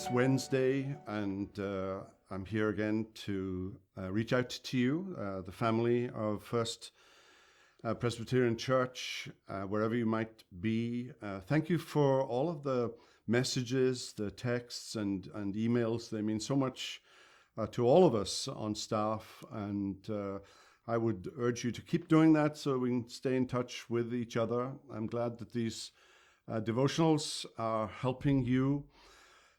It's Wednesday, and I'm here again to reach out to you, the family of First Presbyterian Church, wherever you might be. Thank you for all of the messages, the texts, and emails. They mean so much to all of us on staff, and I would urge you to keep doing that so we can stay in touch with each other. I'm glad that these devotionals are helping you.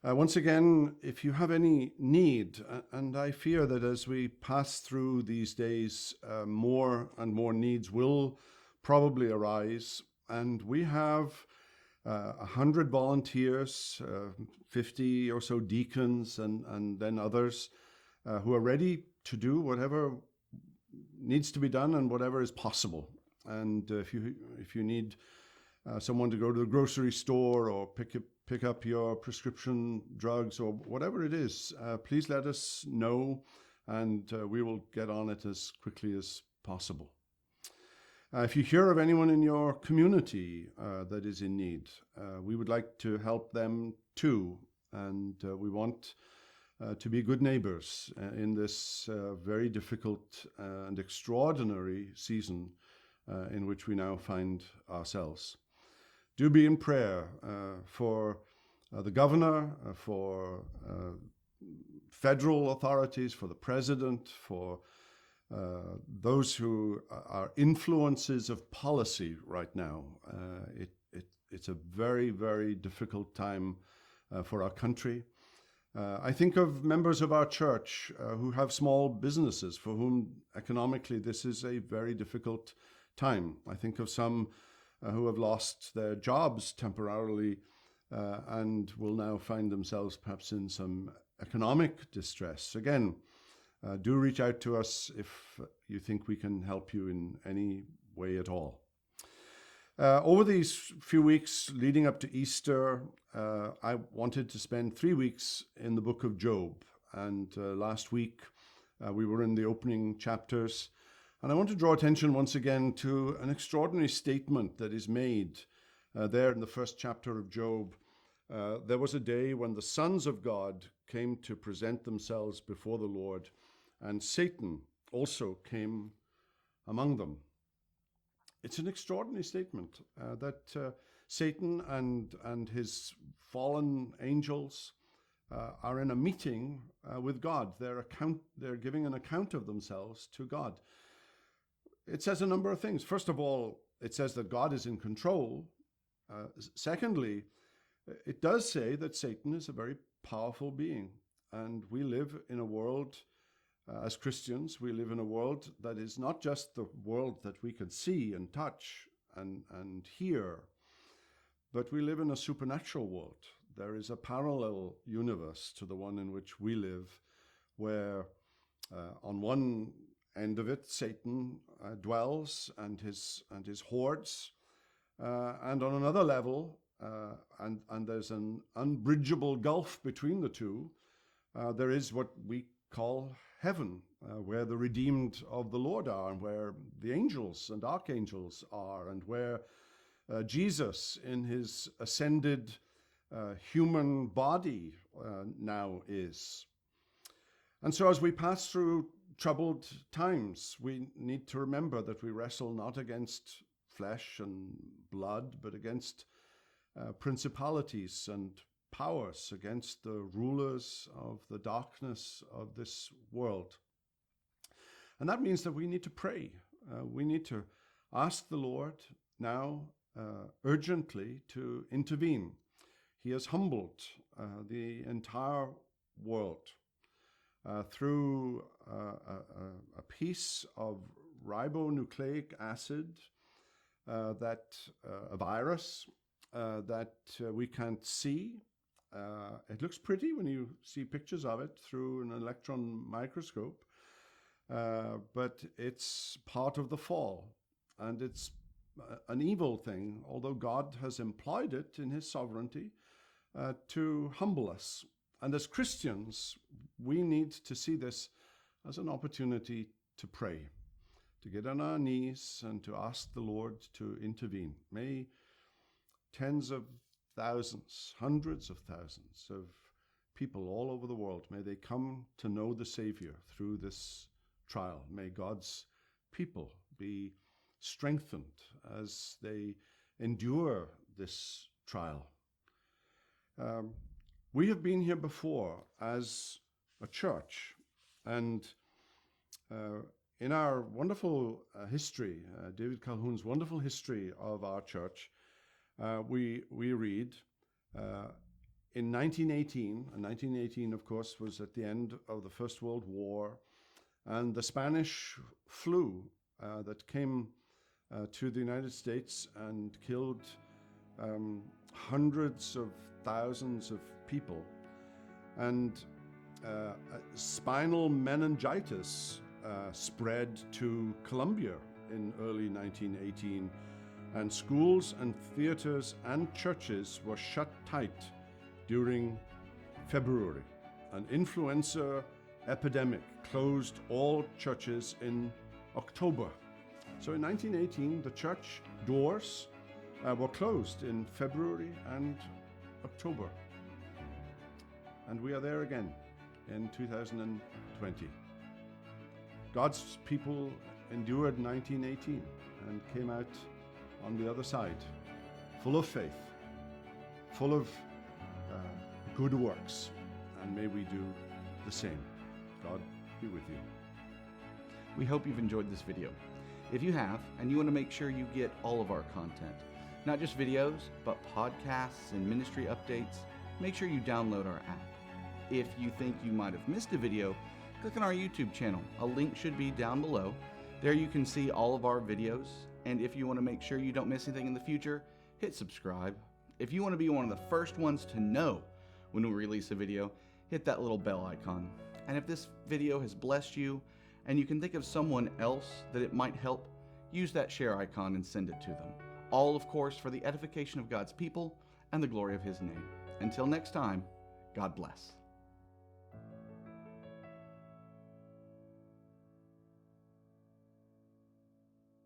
Once again, if you have any need, and I fear that as we pass through these days, more and more needs will probably arise, and we have 100 volunteers, 50 or so deacons, and then others who are ready to do whatever needs to be done and whatever is possible. And if you need someone to go to the grocery store or pick up your prescription drugs or whatever it is, please let us know, and we will get on it as quickly as possible. If you hear of anyone in your community that is in need, we would like to help them too, and we want to be good neighbors in this very difficult and extraordinary season in which we now find ourselves. Do be in prayer for the governor, for federal authorities, for the president, for those who are influences of policy right now. It's a very, very difficult time for our country. I think of members of our church who have small businesses for whom economically this is a very difficult time. I think of some who have lost their jobs temporarily and will now find themselves perhaps in some economic distress. Again, do reach out to us if you think we can help you in any way at all. Over these few weeks leading up to Easter, I wanted to spend 3 weeks in the book of Job. And last week we were in the opening chapters. And I want to draw attention once again to an extraordinary statement that is made there in the first chapter of Job. There was a day when the sons of God came to present themselves before the Lord, and Satan also came among them. It's an extraordinary statement that Satan and his fallen angels are in a meeting with God. They're giving an account of themselves to God. It says a number of things. First of all, it says that God is in control. Secondly, it does say that Satan is a very powerful being. And we live in a world, as Christians, we live in a world that is not just the world that we can see and touch and hear, but we live in a supernatural world. There is a parallel universe to the one in which we live, where on one end of it, Satan dwells and his hordes, and on another level, and there's an unbridgeable gulf between the two. There is what we call heaven, where the redeemed of the Lord are, and where the angels and archangels are, and where Jesus in his ascended human body now is. And so as we pass through troubled times, we need to remember that we wrestle not against flesh and blood, but against principalities and powers, against the rulers of the darkness of this world. And that means that we need to pray. We need to ask the Lord now urgently to intervene. He has humbled the entire world through a piece of ribonucleic acid, a virus that we can't see. It looks pretty when you see pictures of it through an electron microscope, but it's part of the fall, and it's an evil thing, although God has employed it in his sovereignty to humble us. And as Christians, we need to see this as an opportunity to pray, to get on our knees and to ask the Lord to intervene. May tens of thousands, hundreds of thousands of people all over the world, may they come to know the Savior through this trial. May God's people be strengthened as they endure this trial. We have been here before as a church, and in our wonderful history, David Calhoun's wonderful history of our church, we read in 1918, and 1918, of course, was at the end of the First World War, and the Spanish flu that came to the United States and killed hundreds of thousands of people. And spinal meningitis spread to Colombia in early 1918, and schools and theaters and churches were shut tight during February. An influenza epidemic closed all churches in October. So in 1918, the church doors were closed in February and October. And we are there again in 2020. God's people endured 1918 and came out on the other side, full of faith, full of good works, and may we do the same. God be with you. We hope you've enjoyed this video. If you have, and you want to make sure you get all of our content, not just videos, but podcasts and ministry updates, make sure you download our app. If you think you might have missed a video, click on our YouTube channel. A link should be down below. There you can see all of our videos, and if you want to make sure you don't miss anything in the future, hit subscribe. If you want to be one of the first ones to know when we release a video, hit that little bell icon. And if this video has blessed you, and you can think of someone else that it might help, use that share icon and send it to them. All, of course, for the edification of God's people and the glory of His name. Until next time, God bless.